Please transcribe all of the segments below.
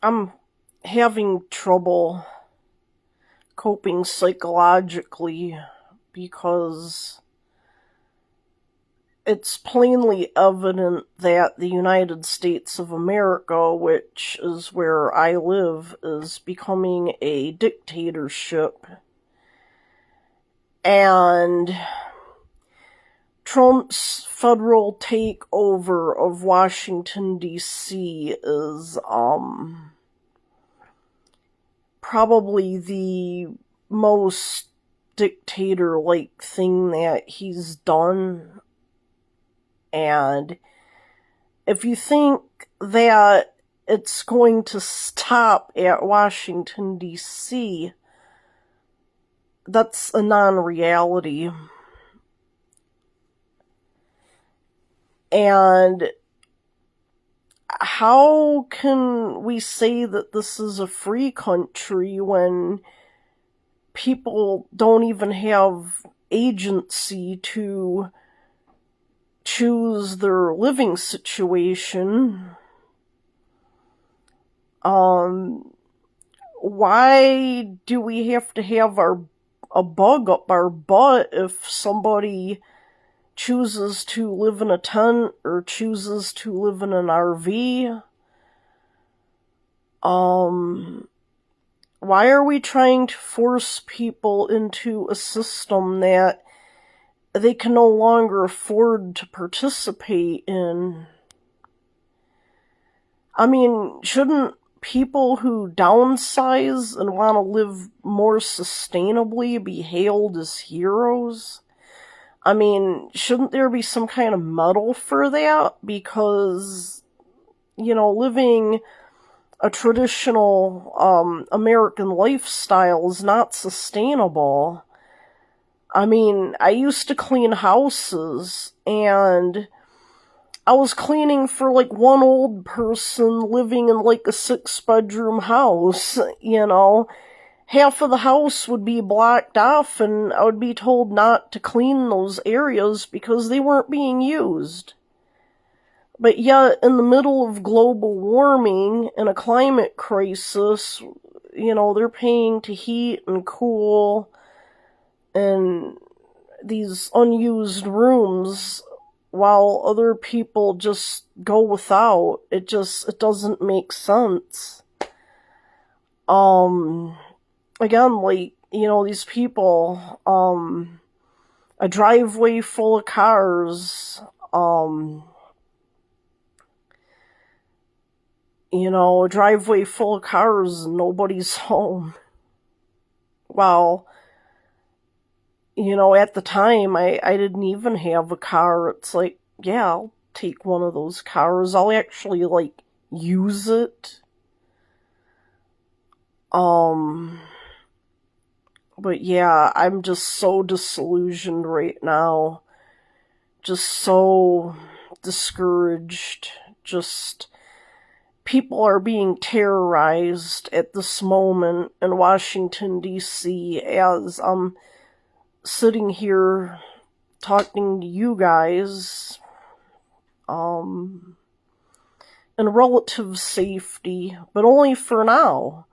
I'm having trouble coping psychologically because it's plainly evident that the United States of America, which is where I live, is becoming a dictatorship. And Trump's federal takeover of Washington, D.C. is probably the most dictator-like thing that he's done. And if you think that it's going to stop at Washington, D.C., that's a non-reality. And how can we say that this is a free country when people don't even have agency to choose their living situation? Why do we have to have a bug up our butt if somebody chooses to live in a tent or chooses to live in an RV? Why are we trying to force people into a system that they can no longer afford to participate in? I mean, shouldn't people who downsize and want to live more sustainably be hailed as heroes? I mean, shouldn't there be some kind of medal for that? Because, living a traditional American lifestyle is not sustainable. I mean, I used to clean houses, and I was cleaning for one old person living in a 6-bedroom house, Half of the house would be blocked off, and I would be told not to clean those areas because they weren't being used. But yet, in the middle of global warming and a climate crisis, they're paying to heat and cool and these unused rooms while other people just go without. It doesn't make sense. Again, these people, a driveway full of cars, a driveway full of cars and nobody's home. Well, at the time, I didn't even have a car. It's yeah, I'll take one of those cars. I'll actually, use it. But yeah, I'm just so disillusioned right now. Just so discouraged. People are being terrorized at this moment in Washington, D.C. as I'm sitting here talking to you guys, in relative safety, but only for now.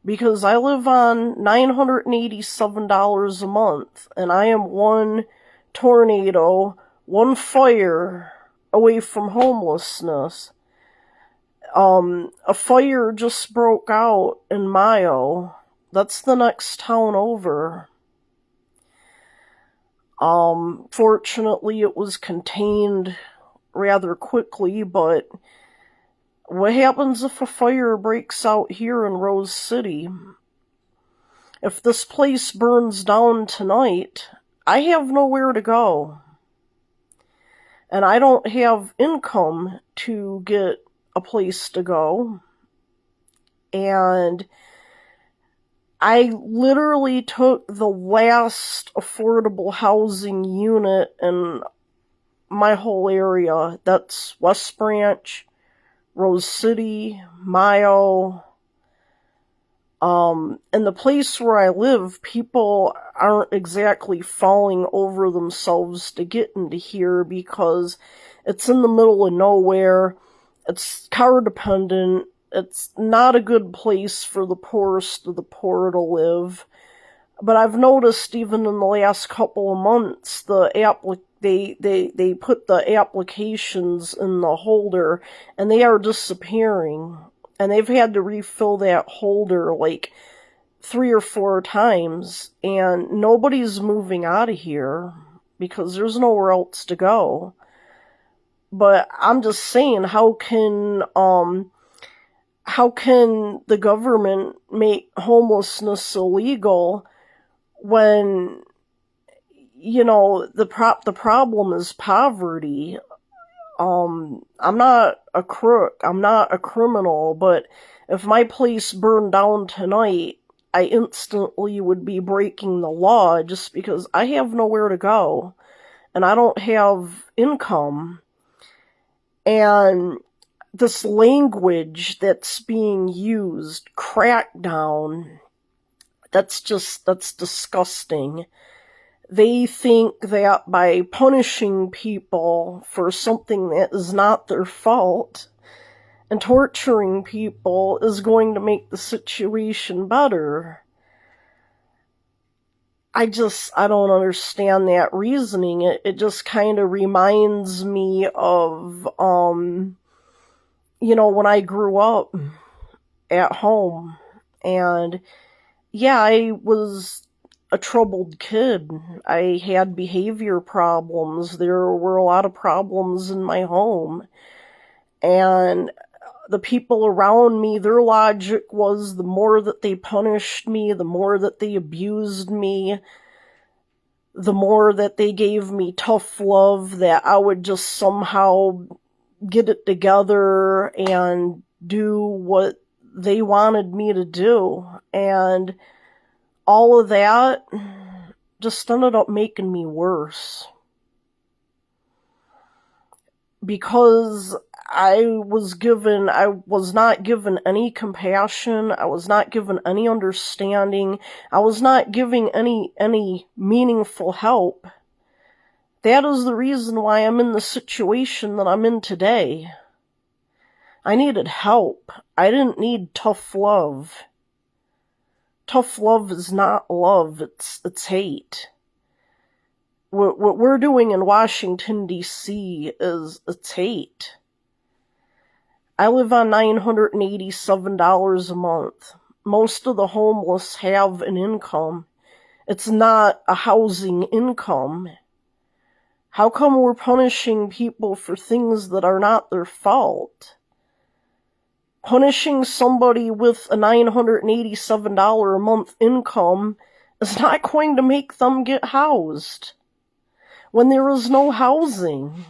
Because I live on $987 a month, and I am one tornado, one fire away from homelessness. A fire just broke out in Mayo. That's the next town over. Fortunately, it was contained rather quickly, but what happens if a fire breaks out here in Rose City? If this place burns down tonight, I have nowhere to go. And I don't have income to get a place to go. And I literally took the last affordable housing unit in my whole area. That's West Branch, Rose City, Mayo. In the place where I live, people aren't exactly falling over themselves to get into here because it's in the middle of nowhere. It's car dependent. It's not a good place for the poorest of the poor to live. But I've noticed even in the last couple of months, they put the applications in the holder and they are disappearing. And they've had to refill that holder like 3 or 4 times, and nobody's moving out of here because there's nowhere else to go. But I'm just saying, how can the government make homelessness illegal when, the problem is poverty? I'm not a crook, I'm not a criminal, but if my place burned down tonight, I instantly would be breaking the law just because I have nowhere to go and I don't have income. And this language that's being used, crackdown, that's disgusting. They think that by punishing people for something that is not their fault and torturing people is going to make the situation better. I don't understand that reasoning. It just kind of reminds me of, when I grew up at home. And yeah, I was a troubled kid. I had behavior problems. There were a lot of problems in my home. And the people around me, their logic was the more that they punished me, the more that they abused me, the more that they gave me tough love, that I would just somehow get it together and do what they wanted me to do. And all of that just ended up making me worse. Because I was not given any compassion, I was not given any understanding, I was not giving any meaningful help. That is the reason why I'm in the situation that I'm in today. I needed help. I didn't need tough love. Tough love is not love, it's hate. What we're doing in Washington, D.C. it's hate. I live on $987 a month. Most of the homeless have an income. It's not a housing income. How come we're punishing people for things that are not their fault? Punishing somebody with a $987 a month income is not going to make them get housed when there is no housing.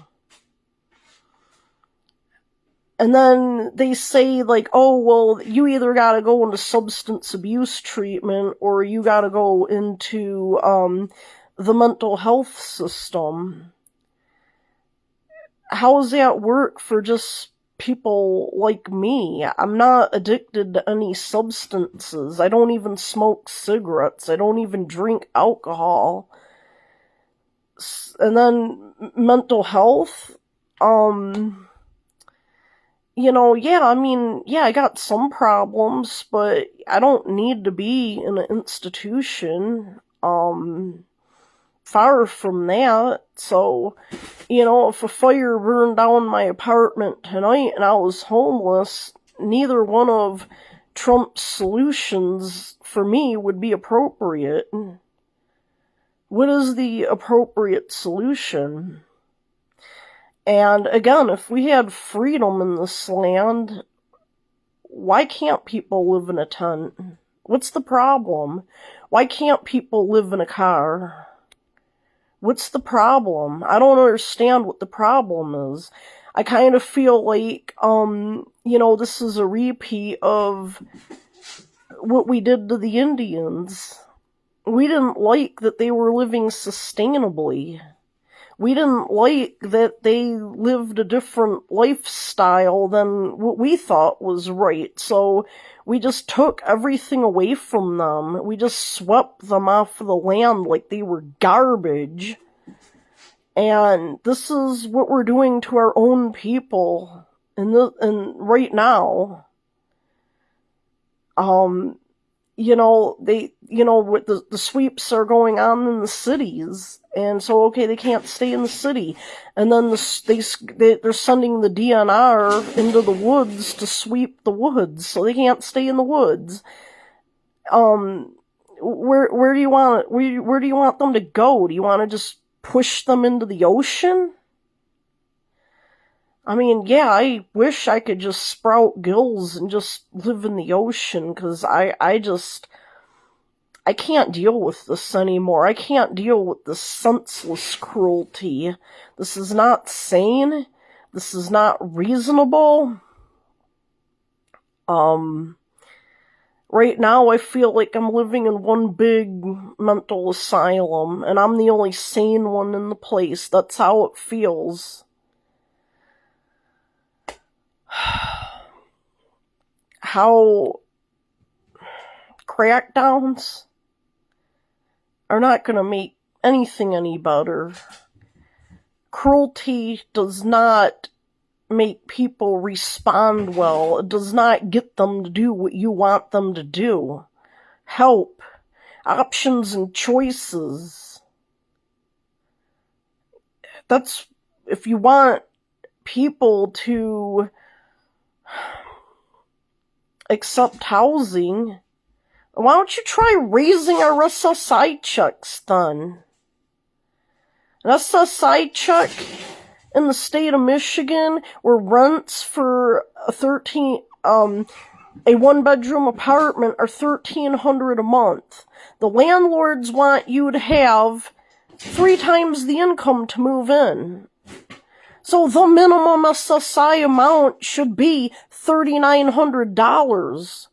And then they say, like, oh, well, you either gotta go into substance abuse treatment or you gotta go into the mental health system. How does that work for just people like me? I'm not addicted to any substances. I don't even smoke cigarettes. I don't even drink alcohol. And then mental health, I got some problems, but I don't need to be in an institution. Far from that. So, if a fire burned down my apartment tonight and I was homeless, neither one of Trump's solutions for me would be appropriate. What is the appropriate solution? And again, if we had freedom in this land, why can't people live in a tent? What's the problem? Why can't people live in a car? What's the problem? I don't understand what the problem is. I kind of feel like, this is a repeat of what we did to the Indians. We didn't like that they were living sustainably. We didn't like that they lived a different lifestyle than what we thought was right. So we just took everything away from them. We just swept them off of the land like they were garbage. And this is what we're doing to our own people and right now. Um, with the sweeps are going on in the cities, and so okay, they can't stay in the city, and then they're sending the DNR into the woods to sweep the woods, so they can't stay in the woods. Where do you want them to go? Do you want to just push them into the ocean? I mean, yeah, I wish I could just sprout gills and just live in the ocean, because I can't deal with this anymore. I can't deal with this senseless cruelty. This is not sane. This is not reasonable. Right now I feel like I'm living in one big mental asylum, and I'm the only sane one in the place. That's how it feels. How crackdowns are not going to make anything any better. Cruelty does not make people respond well. It does not get them to do what you want them to do. Help, options, and choices. That's, if you want people to accept housing, why don't you try raising our SSI checks then? An SSI check in the state of Michigan, where rents for a one-bedroom apartment are $1,300 a month. The landlords want you to have 3 times the income to move in. So the minimum SSI amount should be $3,900.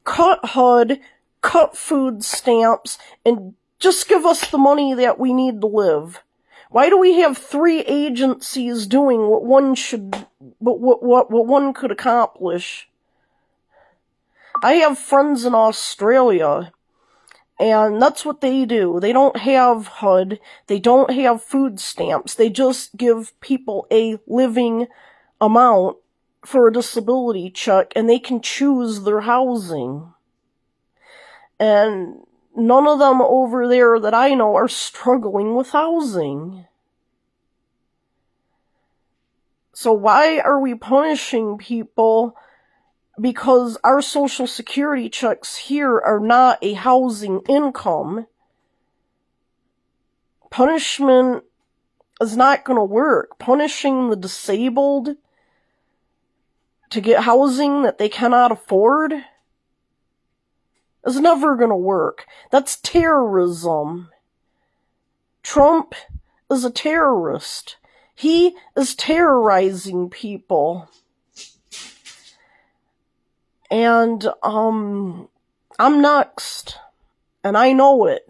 Cut HUD, cut food stamps, and just give us the money that we need to live. Why do we have 3 agencies doing what one could accomplish? I have friends in Australia, and that's what they do. They don't have HUD, they don't have food stamps, they just give people a living amount for a disability check, and they can choose their housing. And none of them over there that I know are struggling with housing. So why are we punishing people because our Social Security checks here are not a housing income? Punishment is not going to work. Punishing the disabled to get housing that they cannot afford is never going to work. That's terrorism. Trump is a terrorist. He is terrorizing people. And, I'm next. And I know it.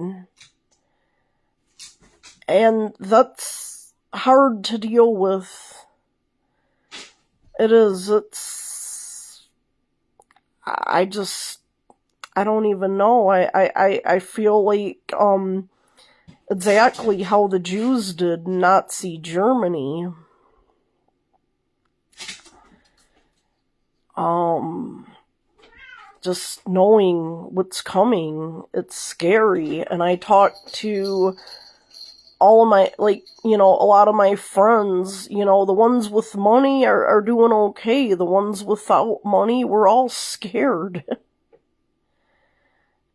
And that's hard to deal with. It is. I don't even know. I feel like, exactly how the Jews did in Nazi Germany. Just knowing what's coming, it's scary. And I talk to all of my, a lot of my friends, the ones with money are doing okay. The ones without money, we're all scared.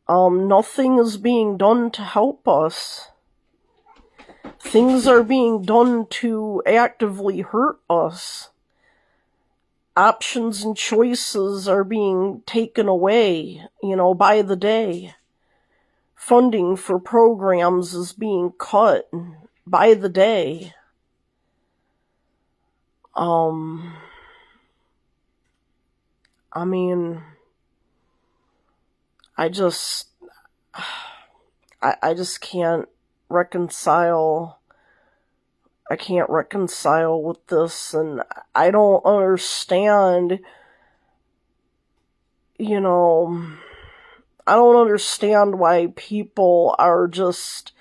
Nothing is being done to help us. Things are being done to actively hurt us. Options and choices are being taken away, by the day. Funding for programs is being cut by the day. I just can't reconcile. I can't reconcile with this, and I don't understand, I don't understand why people are just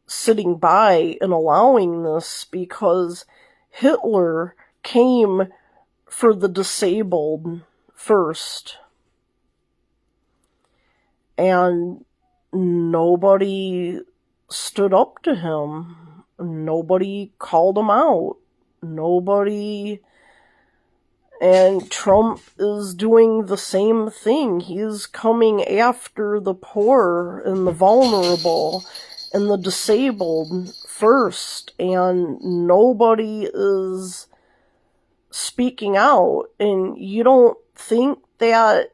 sitting by and allowing this, because Hitler came for the disabled first. And nobody stood up to him. Nobody called him out. Nobody. And Trump is doing the same thing. He's coming after the poor and the vulnerable and the disabled first. And nobody is speaking out. And you don't think that,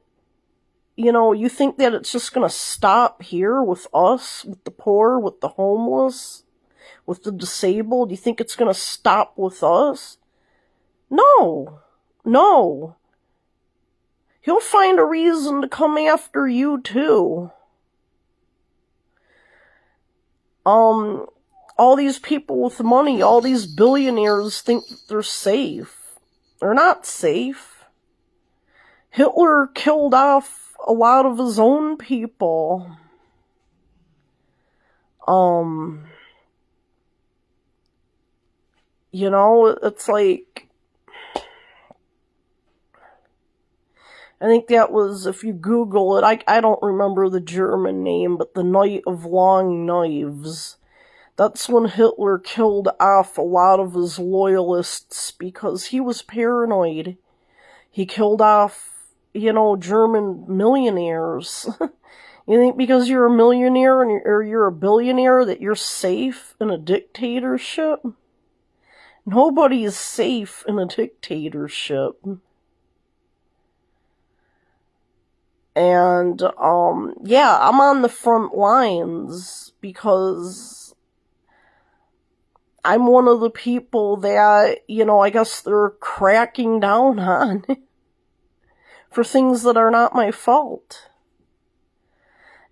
you think that it's just going to stop here with us, with the poor, with the homeless, with the disabled? You think it's going to stop with us? No. He'll find a reason to come after you too. All these people with money, all these billionaires think that they're safe. They're not safe. Hitler killed off a lot of his own people. It's like, I think that was, if you Google it, I don't remember the German name, but the Night of Long Knives. That's when Hitler killed off a lot of his loyalists because he was paranoid. He killed off, German millionaires. You think because you're a millionaire or you're a billionaire that you're safe in a dictatorship? Nobody is safe in a dictatorship. And, I'm on the front lines because I'm one of the people that, I guess they're cracking down on for things that are not my fault.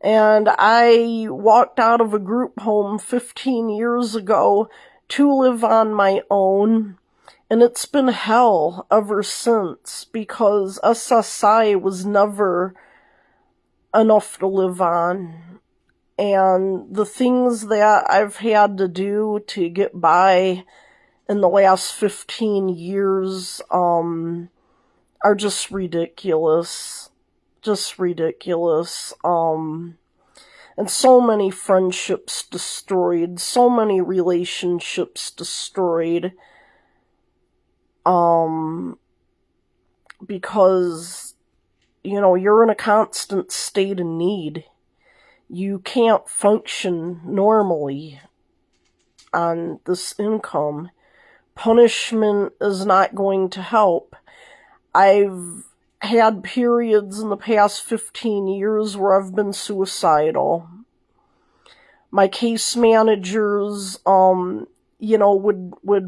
And I walked out of a group home 15 years ago to live on my own. And it's been hell ever since because SSI was never enough to live on. And the things that I've had to do to get by in the last 15 years are just ridiculous. Just ridiculous. And so many friendships destroyed, so many relationships destroyed. Because, you're in a constant state of need. You can't function normally on this income. Punishment is not going to help. I've had periods in the past 15 years where I've been suicidal. My case managers, would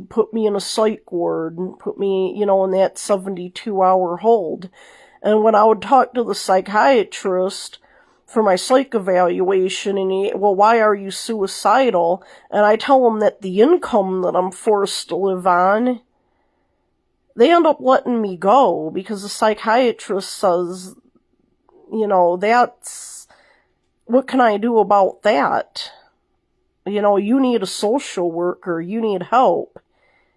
put me in a psych ward and put me, in that 72-hour hold. And when I would talk to the psychiatrist for my psych evaluation, and why are you suicidal? And I tell him that the income that I'm forced to live on, they end up letting me go because the psychiatrist says, that's, what can I do about that? You need a social worker, you need help.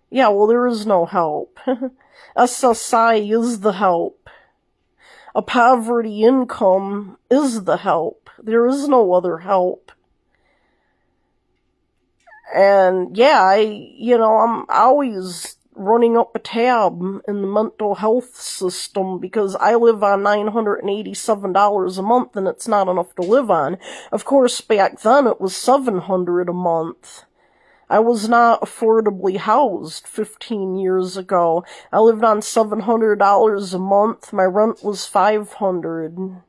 Yeah, well, there is no help. SSI is the help. A poverty income is the help. There is no other help. And I'm always running up a tab in the mental health system because I live on $987 a month and it's not enough to live on. Of course, back then it was $700 a month. I was not affordably housed 15 years ago. I lived on $700 a month. My rent was $500.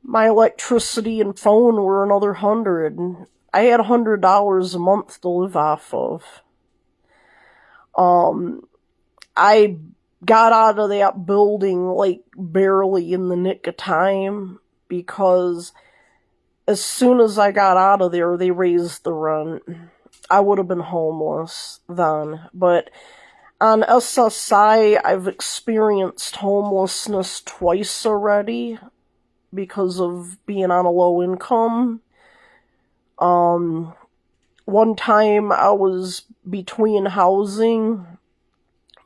My electricity and phone were another $100. I had $100 a month to live off of. I got out of that building barely in the nick of time because as soon as I got out of there, they raised the rent. I would have been homeless then. But on SSI, I've experienced homelessness twice already because of being on a low income. One time I was between housing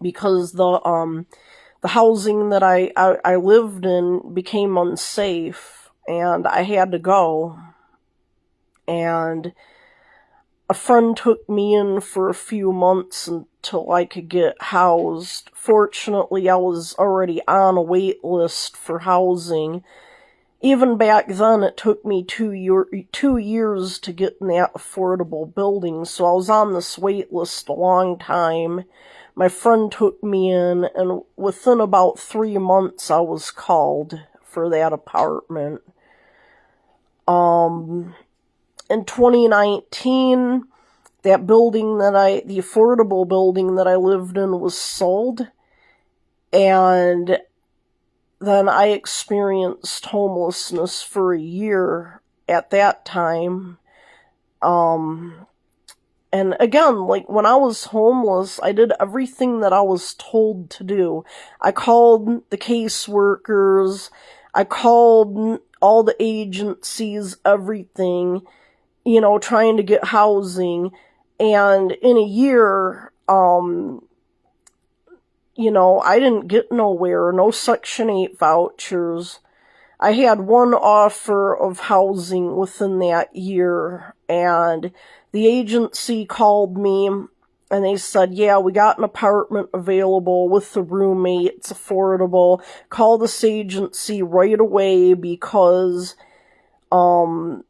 because the housing that I lived in became unsafe. and I had to go. And a friend took me in for a few months until I could get housed. Fortunately, I was already on a wait list for housing. Even back then, it took me 2 years to get in that affordable building, so I was on this wait list a long time. My friend took me in, and within about 3 months, I was called for that apartment. In 2019, the affordable building that I lived in was sold, and then I experienced homelessness for a year at that time. And again, like, when I was homeless, I did everything that I was told to do. I called the caseworkers, I called all the agencies, everything, trying to get housing. And in a year, I didn't get nowhere, no Section 8 vouchers. I had one offer of housing within that year, and the agency called me and they said, yeah, we got an apartment available with the roommate, it's affordable. Call this agency right away because, you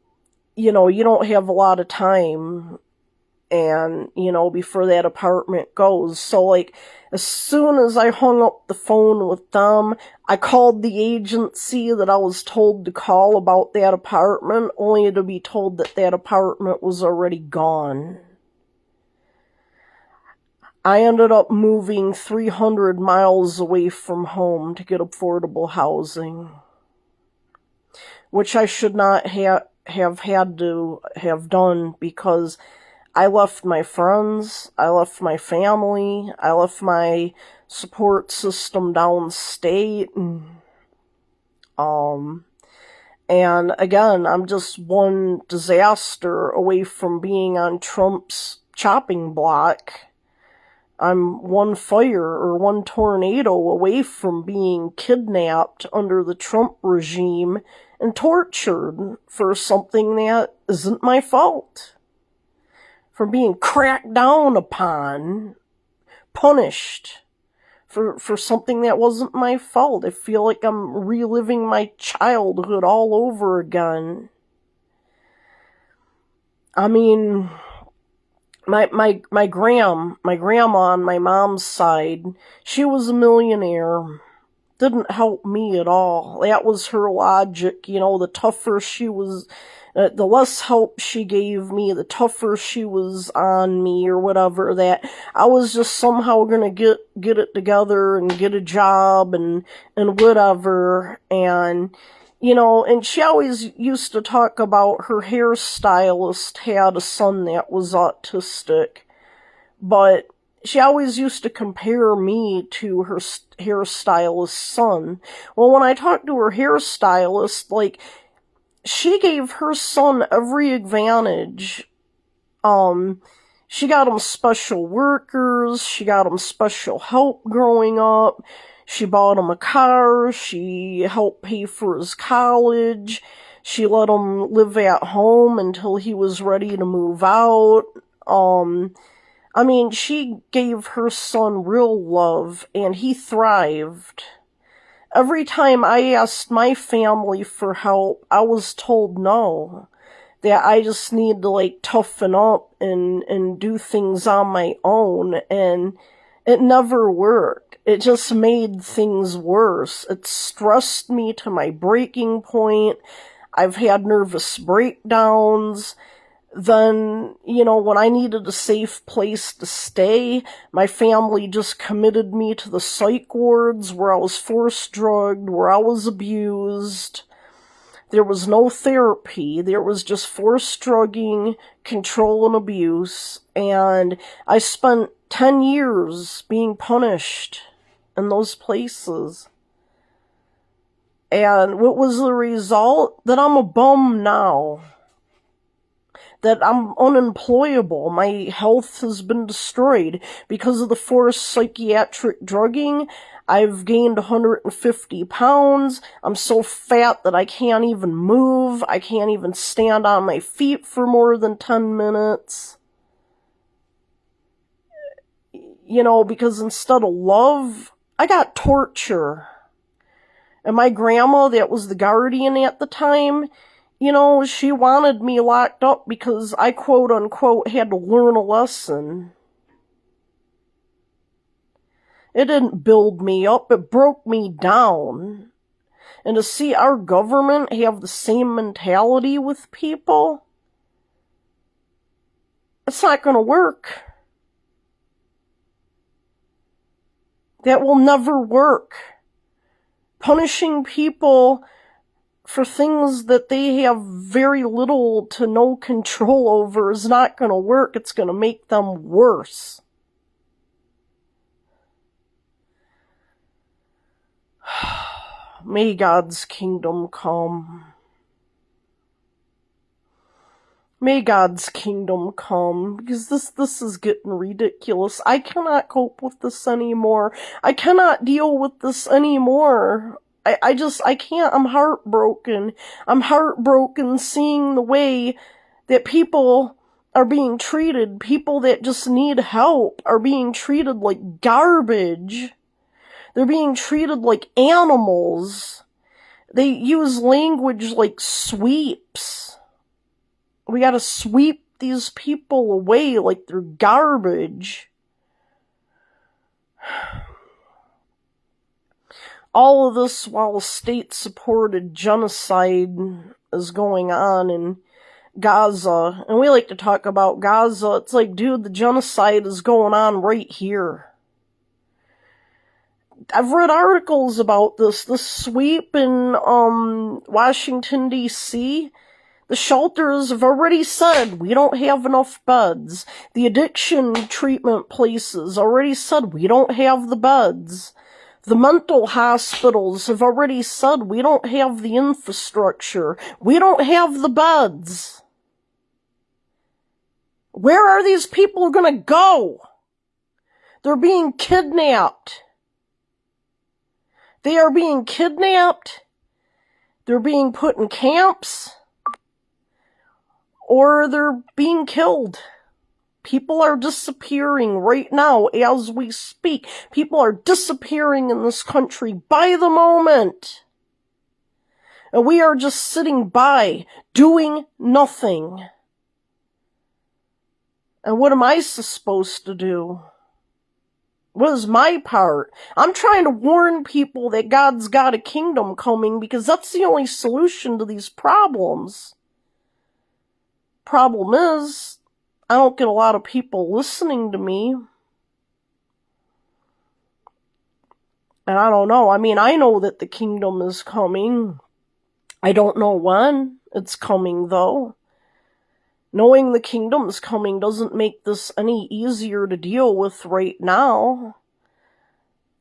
don't have a lot of time, and, before that apartment goes. So, like, as soon as I hung up the phone with them, I called the agency that I was told to call about that apartment, only to be told that that apartment was already gone. I ended up moving 300 miles away from home to get affordable housing, which I should not have had to have done, because I left my friends, I left my family, I left my support system downstate, and again, I'm just one disaster away from being on Trump's chopping block. I'm one fire or one tornado away from being kidnapped under the Trump regime and tortured for something that isn't my fault. For being cracked down upon, punished for something that wasn't my fault. I feel like I'm reliving my childhood all over again. I mean, my grandma on my mom's side, she was a millionaire. Didn't help me at all. That was her logic. The tougher she was, the less help she gave me, the tougher she was on me, or whatever, that I was just somehow gonna get it together and get a job and whatever. And, and she always used to talk about her hairstylist had a son that was autistic, but she always used to compare me to her hairstylist's son. Well, when I talked to her hairstylist, like, she gave her son every advantage. She got him special workers, she got him special help growing up, she bought him a car, she helped pay for his college, she let him live at home until he was ready to move out. I mean, she gave her son real love, and he thrived. Every time I asked my family for help, I was told no. That I just need to, like, toughen up and do things on my own, and it never worked. It just made things worse. It stressed me to my breaking point. I've had nervous breakdowns. Then, when I needed a safe place to stay, my family just committed me to the psych wards where I was force drugged, where I was abused. There was no therapy. There was just forced drugging, control, and abuse. And I spent 10 years being punished in those places. And what was the result? That I'm a bum now. that I'm unemployable. My health has been destroyed because of the forced psychiatric drugging. I've gained 150 pounds. I'm so fat that I can't even move. I can't even stand on my feet for more than 10 minutes. You know, because instead of love, I got torture. And my grandma, that was the guardian at the time, you know, she wanted me locked up because I quote unquote had to learn a lesson. It didn't build me up, it broke me down. And to see our government have the same mentality with people, it's not going to work. That will never work. Punishing people for things that they have very little to no control over is not going to work. It's going to make them worse. May God's kingdom come. May God's kingdom come, because this is getting ridiculous. I cannot cope with this anymore. I cannot deal with this anymore. I can't. I'm heartbroken. I'm heartbroken seeing the way that people are being treated. People that just need help are being treated like garbage. They're being treated like animals. They use language like sweeps. We gotta sweep these people away like they're garbage. All of this while state-supported genocide is going on in Gaza. And we like to talk about Gaza. It's like, dude, the genocide is going on right here. I've read articles about this sweep in Washington, D.C., the shelters have already said we don't have enough beds. The addiction treatment places already said we don't have the beds. The mental hospitals have already said we don't have the infrastructure. We don't have the beds. Where are these people gonna go? They're being kidnapped. They are being kidnapped. They're being put in camps. Or they're being killed. People are disappearing right now as we speak. People are disappearing in this country by the moment. And we are just sitting by, doing nothing. And what am I supposed to do? What is my part? I'm trying to warn people that God's got a kingdom coming because that's the only solution to these problems. Problem is, I don't get a lot of people listening to me. And I don't know. I mean, I know that the kingdom is coming. I don't know when it's coming, though. Knowing the kingdom is coming doesn't make this any easier to deal with right now.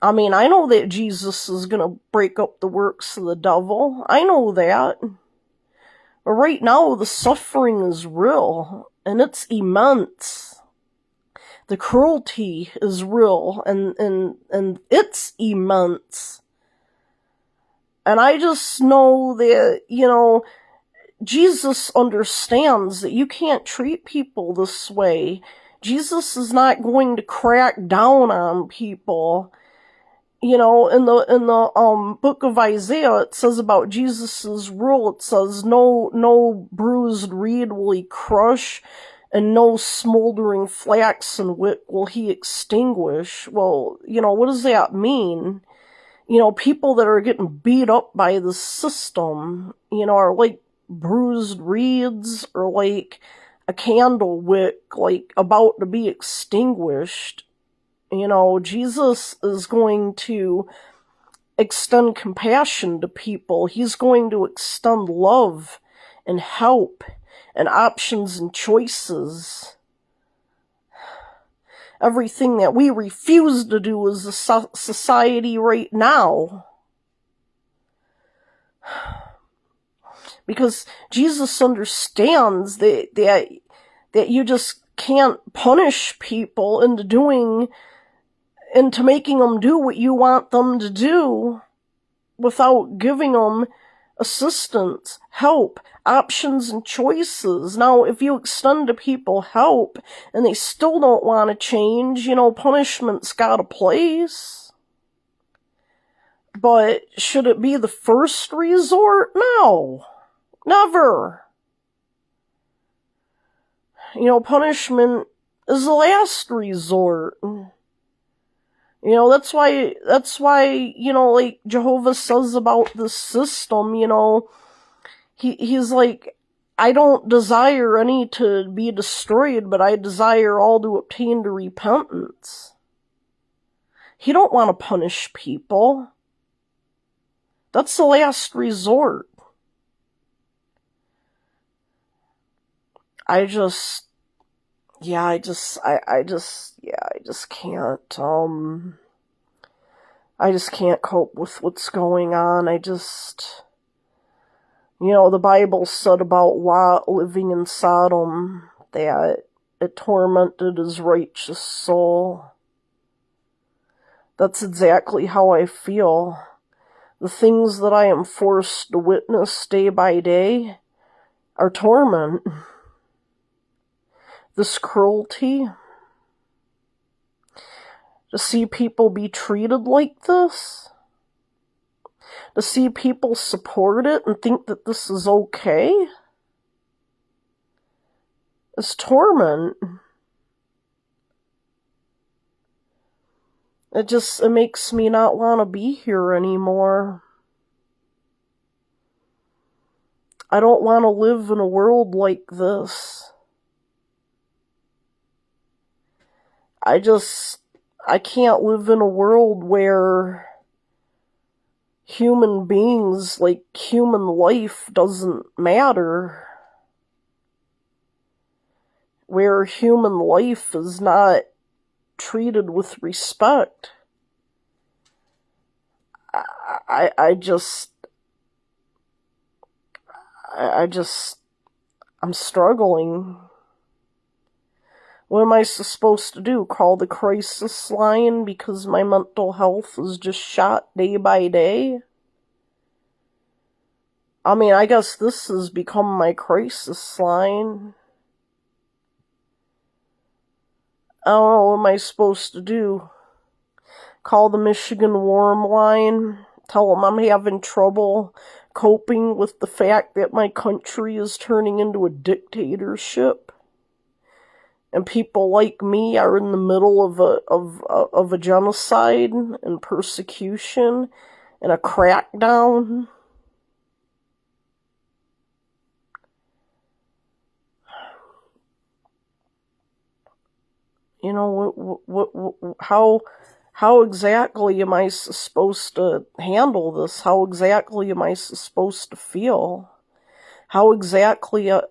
I mean, I know that Jesus is going to break up the works of the devil. I know that. But right now, the suffering is real, and it's immense. The cruelty is real, and it's immense. And I just know that, you know, Jesus understands that you can't treat people this way. Jesus is not going to crack down on people. You know, in the book of Isaiah, it says about Jesus' rule, it says, no bruised reed will he crush, and no smoldering flaxen wick will he extinguish. Well, you know, what does that mean? You know, people that are getting beat up by the system, you know, are like bruised reeds, or like a candle wick, like about to be extinguished. You know, Jesus is going to extend compassion to people. He's going to extend love and help and options and choices. Everything that we refuse to do as a society right now. Because Jesus understands that that you just can't punish people into making them do what you want them to do without giving them assistance, help, options, and choices. Now, if you extend to people help and they still don't want to change, punishment's got a place. But should it be the first resort? No. Never. Punishment is the last resort. That's why, like Jehovah says about this system, he's like, I don't desire any to be destroyed, but I desire all to obtain to repentance. He don't want to punish people. That's the last resort. I just can't, I just can't cope with what's going on. The Bible said about Lot living in Sodom that it tormented his righteous soul. That's exactly how I feel. The things that I am forced to witness day by day are torment. This cruelty, to see people be treated like this, to see people support it and think that this is okay, is torment. It makes me not want to be here anymore. I don't want to live in a world like this. I can't live in a world where human beings, like human life, doesn't matter. Where human life is not treated with respect. I'm struggling. What am I supposed to do? Call the crisis line because my mental health is just shot day by day? I mean, I guess this has become my crisis line. I don't know, what am I supposed to do? Call the Michigan Warm Line? Tell them I'm having trouble coping with the fact that my country is turning into a dictatorship? And people like me are in the middle of a genocide and persecution and a crackdown. How exactly am I supposed to handle this? How exactly am I supposed to feel? How exactly am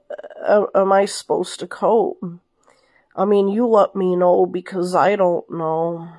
I supposed to cope? I mean, you let me know because I don't know.